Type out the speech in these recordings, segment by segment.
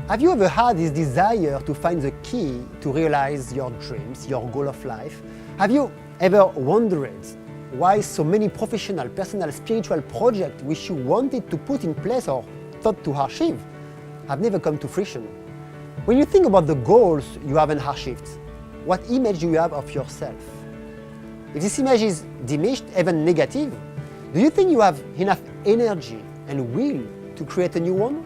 Have you ever had this desire to find the key to realize your dreams, your goal of life? Have you ever wondered why so many professional, personal, spiritual projects which you wanted to put in place or thought to achieve have never come to fruition? When you think about the goals you haven't achieved, what image do you have of yourself? If this image is diminished, even negative, do you think you have enough energy and will to create a new one?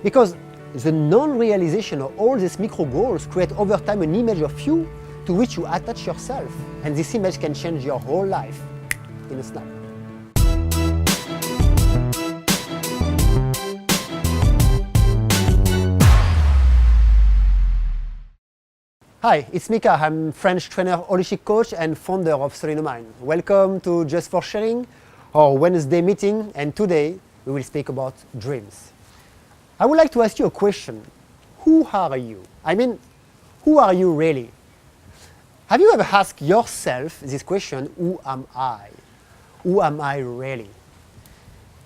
Because the non-realization of all these micro goals create over time an image of you to which you attach yourself, and this image can change your whole life in a snap. Hi, it's Mika. I'm French trainer, holistic coach, and founder of Solino Mind. Welcome to Just for Sharing, our Wednesday meeting, and today we will speak about dreams. I would like to ask you a question. Who are you? I mean, who are you really? Have you ever asked yourself this question, who am I? Who am I really?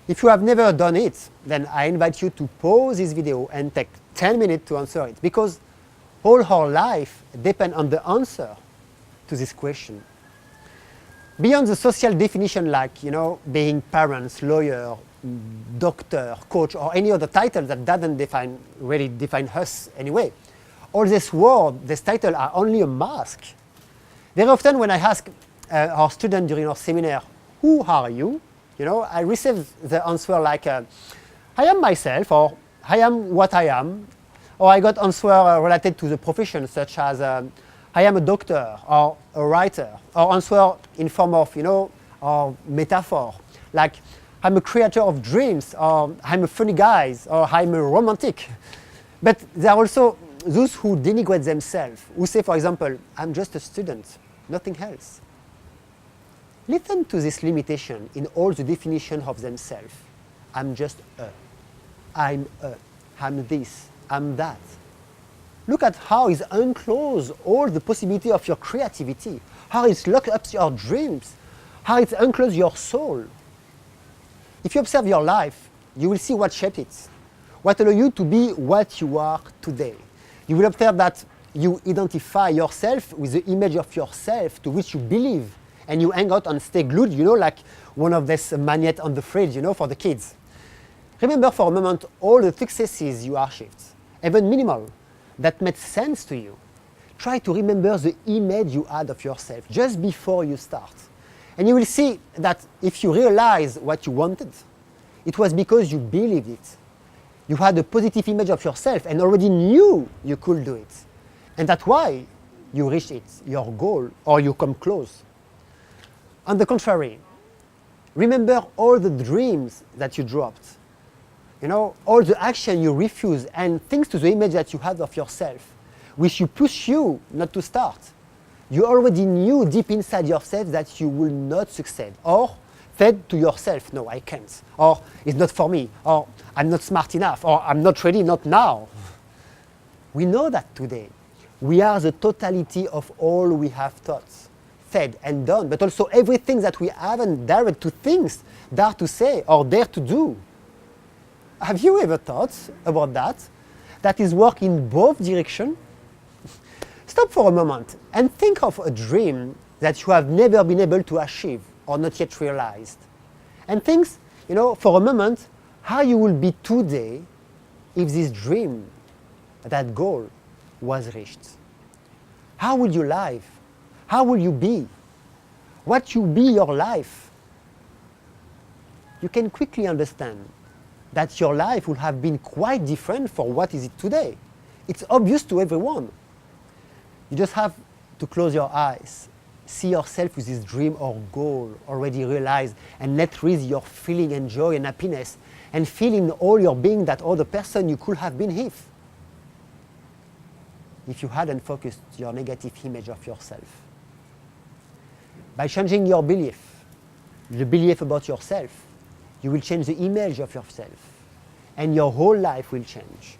If you have never done it, then I invite you to pause this video and take 10 minutes to answer it, because all our life depends on the answer to this question. Beyond the social definition like, being parents, lawyer, doctor, coach, or any other title that doesn't really define us anyway, all these words, these titles are only a mask. Very often when I ask our students during our seminar, who are you? I receive the answer like, I am myself, or I am what I am, or I got answer related to the profession, such as I am a doctor, or a writer, or answer in form of, or metaphor, like I'm a creator of dreams, or I'm a funny guy, or I'm a romantic. But there are also those who denigrate themselves, who say, for example, I'm just a student, nothing else. Listen to this limitation in all the definition of themselves. I'm just I'm this, I'm that. Look at how it's unclosed all the possibility of your creativity, how it's locked up your dreams, how it's unclosed your soul. If you observe your life, you will see what shaped it, what allows you to be what you are today. You will observe that you identify yourself with the image of yourself to which you believe, and you hang out and stay glued, like one of these magnets on the fridge, for the kids. Remember for a moment all the successes you achieved, even minimal, that made sense to you. Try to remember the image you had of yourself just before you start. And you will see that if you realize what you wanted, it was because you believed it. You had a positive image of yourself and already knew you could do it. And that's why you reached it, your goal, or you come close. On the contrary, remember all the dreams that you dropped. All the action you refused, and thanks to the image that you had of yourself, which you push you not to start. You already knew deep inside yourself that you will not succeed, or said to yourself, no, I can't, or it's not for me, or I'm not smart enough, or I'm not ready, not now. We know that today. We are the totality of all we have thought, said and done, but also everything that we haven't dared to think, dare to say, or dare to do. Have you ever thought about that? That is work in both directions? Stop for a moment and think of a dream that you have never been able to achieve or not yet realized. And think, for a moment, how you will be today if this dream, that goal, was reached. How will you live? How will you be? What will be your life? You can quickly understand that your life will have been quite different for what is it today. It's obvious to everyone. You just have to close your eyes, see yourself with this dream or goal already realized, and let rise your feeling and joy and happiness, and feel in all your being that other person you could have been if you hadn't focused your negative image of yourself. By changing your belief, the belief about yourself, you will change the image of yourself, and your whole life will change.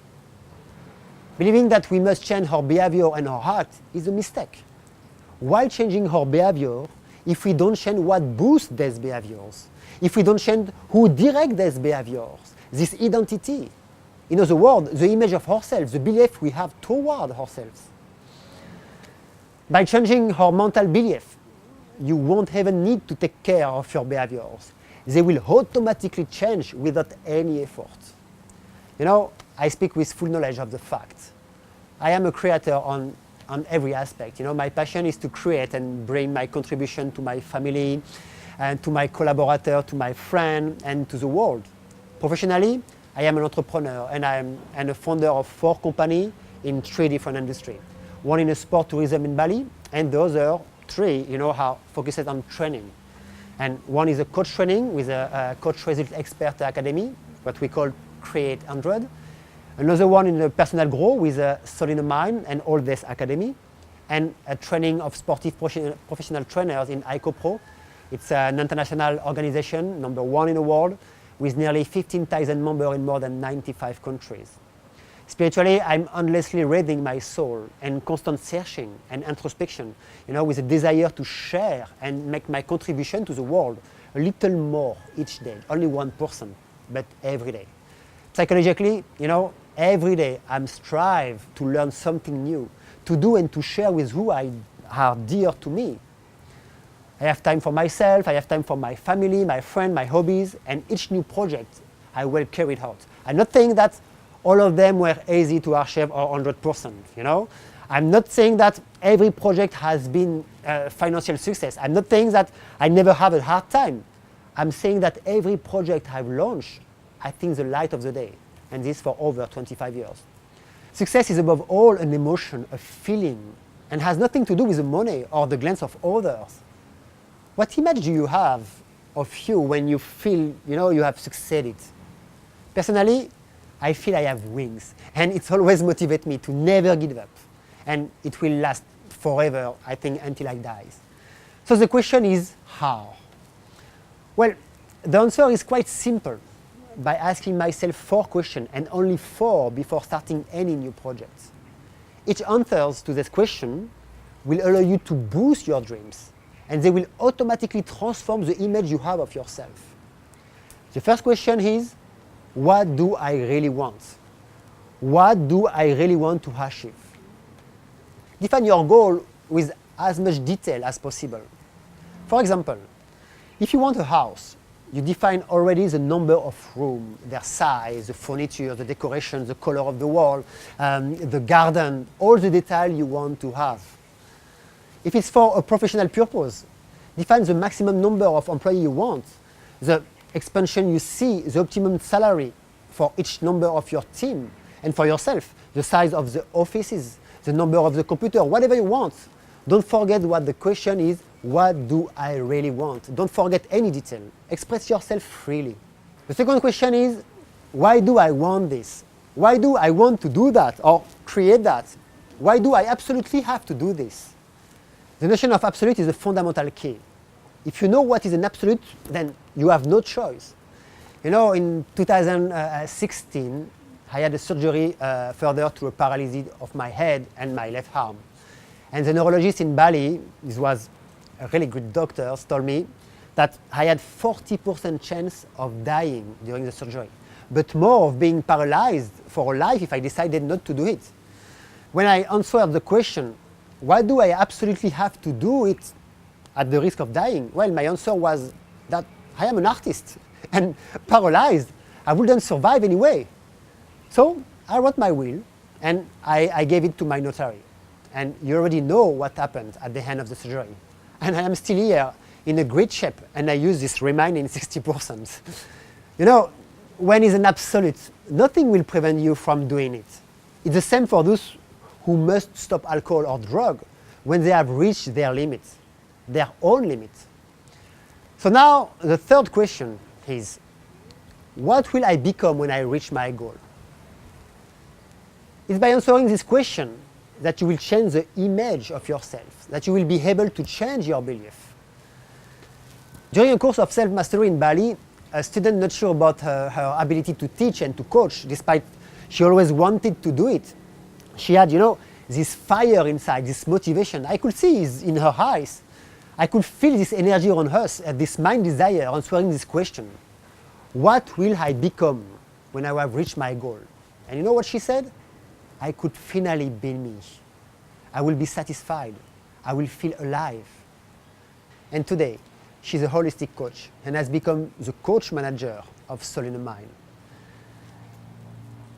Believing that we must change our behavior and our heart is a mistake. Why changing our behavior if we don't change what boosts these behaviors? If we don't change who directs these behaviors, this identity? In other words, the image of ourselves, the belief we have toward ourselves. By changing our mental belief, you won't even need to take care of your behaviors. They will automatically change without any effort. You know, I speak with full knowledge of the fact. I am a creator on every aspect. You know, my passion is to create and bring my contribution to my family and to my collaborator, to my friend, and to the world. Professionally, I am an entrepreneur and I'm a founder of 4 companies in 3 different industries. One in sport tourism in Bali, and the other 3, you know, are focused on training. And one is a coach training with a Coach Result Expert Academy, what we call Create 100. Another one in the personal growth with a Soul in the Mind and All This Academy, and a training of sportive professional trainers in ICOPRO. It's an international organization, number 1 in the world, with nearly 15,000 members in more than 95 countries. Spiritually, I'm endlessly reading my soul and constant searching and introspection, you know, with a desire to share and make my contribution to the world a little more each day, only 1%, but every day. Psychologically, you know, every day I'm strive to learn something new, to do and to share with who are dear to me. I have time for myself, I have time for my family, my friend, my hobbies, and each new project I will carry it out. I'm not saying that all of them were easy to achieve or 100%, you know. I'm not saying that every project has been a financial success. I'm not saying that I never have a hard time. I'm saying that every project I've launched, I think the light of the day, and this for over 25 years. Success is above all an emotion, a feeling, and has nothing to do with the money or the glance of others. What image do you have of you when you feel, you know, you have succeeded? Personally, I feel I have wings, and it's always motivates me to never give up. And it will last forever, I think, until I die. So the question is, how? Well, the answer is quite simple, by asking myself 4 questions, and only 4 before starting any new project. Each answer to this question will allow you to boost your dreams, and they will automatically transform the image you have of yourself. The first question is, what do I really want? What do I really want to achieve? Define your goal with as much detail as possible. For example, if you want a house, you define already the number of rooms, their size, the furniture, the decoration, the color of the wall, the garden, all the detail you want to have. If it's for a professional purpose, define the maximum number of employees you want, the expansion you see, the optimum salary for each member of your team, and for yourself, the size of the offices, the number of the computer, whatever you want. Don't forget what the question is, what do I really want? Don't forget any detail. Express yourself freely. The second question is, why do I want this? Why do I want to do that or create that? Why do I absolutely have to do this? The notion of absolute is a fundamental key. If you know what is an absolute, then you have no choice. You know, in 2016, I had a surgery further to a paralysis of my head and my left arm. And the neurologist in Bali, this was a really good doctor, told me that I had 40% chance of dying during the surgery, but more of being paralyzed for life if I decided not to do it. When I answered the question, why do I absolutely have to do it at the risk of dying? Well, my answer was that I am an artist, and paralyzed, I wouldn't survive anyway. So I wrote my will, and I gave it to my notary. And you already know what happened at the end of the surgery. And I am still here in a great shape, and I use this remaining 60%. You know, when it's an absolute, nothing will prevent you from doing it. It's the same for those who must stop alcohol or drug when they have reached their limits, their own limits. So now the third question is, what will I become when I reach my goal? It's by answering this question that you will change the image of yourself, that you will be able to change your belief. During a course of self-mastery in Bali, a student not sure about her ability to teach and to coach, despite she always wanted to do it. She had, this fire inside, this motivation. I could see it in her eyes. I could feel this energy on her, this mind desire answering this question. What will I become when I have reached my goal? And you know what she said? I could finally be me. I will be satisfied. I will feel alive. And today, she's a holistic coach and has become the coach manager of Soul in the Mind.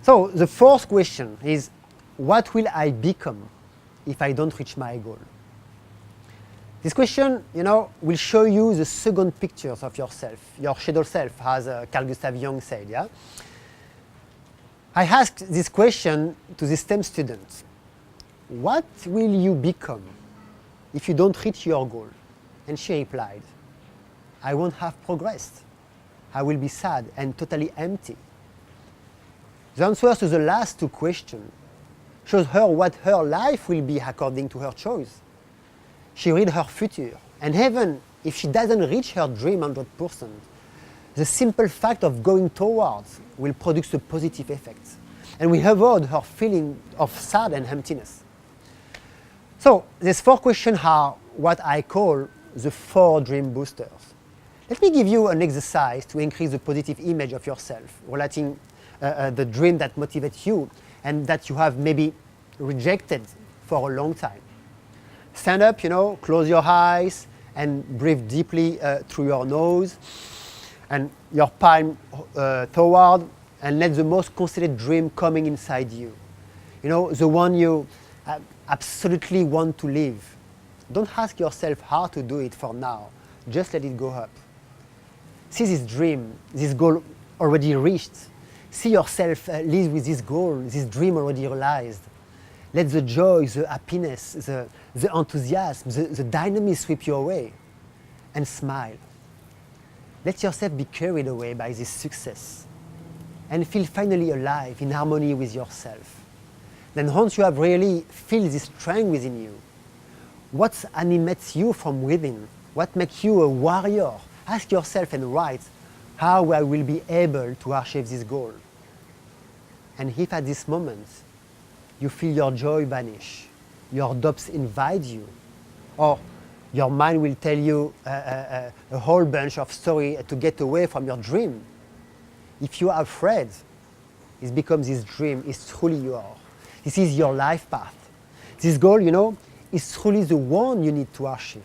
So the fourth question is, what will I become if I don't reach my goal? This question, will show you the second pictures of yourself, your shadow self, as Carl Gustav Jung said, yeah? I asked this question to the STEM students. What will you become if you don't reach your goal? And she replied, I won't have progressed. I will be sad and totally empty. The answer to the last two questions shows her what her life will be according to her choice. She read her future, and even if she doesn't reach her dream 100%, the simple fact of going towards will produce a positive effect, and we avoid her feeling of sad and emptiness. So these four questions are what I call the 4 dream boosters. Let me give you an exercise to increase the positive image of yourself, relating the dream that motivates you and that you have maybe rejected for a long time. Stand up, close your eyes and breathe deeply through your nose and your palm toward, and let the most considered dream coming inside you. The one you absolutely want to live. Don't ask yourself how to do it for now. Just let it go up. See this dream, this goal already reached. See yourself live with this goal, this dream already realized. Let the joy, the happiness, the enthusiasm, the dynamism sweep you away. And smile. Let yourself be carried away by this success. And feel finally alive, in harmony with yourself. Then once you have really feel this strength within you, what animates you from within? What makes you a warrior? Ask yourself and write how I will be able to achieve this goal. And if at this moment you feel your joy vanish, your doubts invade you, or your mind will tell you a whole bunch of stories to get away from your dream, if you are afraid, it's because this dream is truly yours. This is your life path. This goal, is truly the one you need to achieve.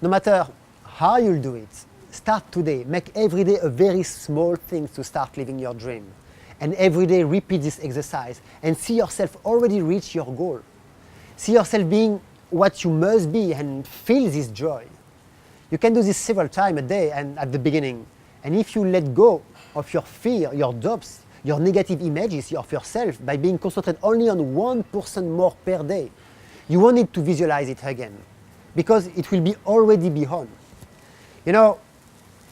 No matter how you'll do it, start today. Make every day a very small thing to start living your dream. And every day repeat this exercise and see yourself already reach your goal. See yourself being what you must be and feel this joy. You can do this several times a day and at the beginning. And if you let go of your fear, your doubts, your negative images of yourself by being concentrated only on 1% more per day, you won't need to visualize it again because it will be already beyond.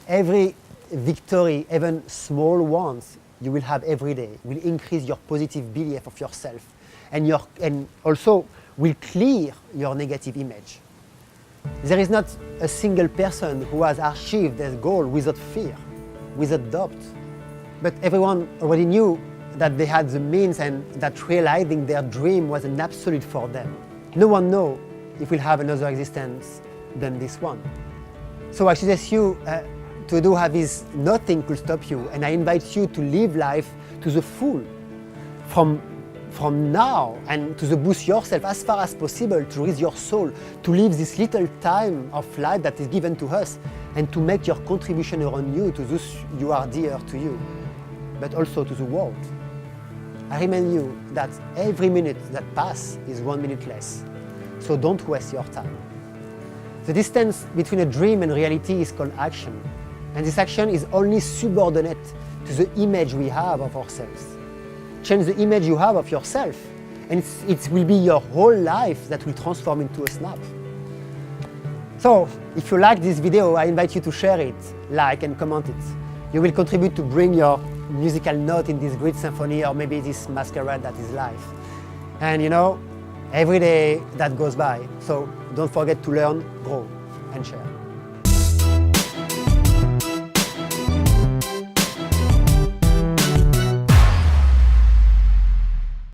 Every victory, even small ones, you will have every day will increase your positive belief of yourself and also will clear your negative image. There is not a single person who has achieved their goal without fear, without doubt. But everyone already knew that they had the means and that realizing their dream was an absolute for them. No one knows if we'll have another existence than this one. So I suggest you to do have is nothing could stop you, and I invite you to live life to the full from now and to the boost yourself as far as possible to raise your soul, to live this little time of life that is given to us and to make your contribution around you to those you are dear to you, but also to the world. I remind you that every minute that passes is 1 minute less, so don't waste your time. The distance between a dream and reality is called action, and this action is only subordinate to the image we have of ourselves. Change the image you have of yourself, and it will be your whole life that will transform into a snap. So, if you like this video, I invite you to share it, like and comment it. You will contribute to bring your musical note in this great symphony, or maybe this masquerade that is life. And every day that goes by, so don't forget to learn, grow, and share.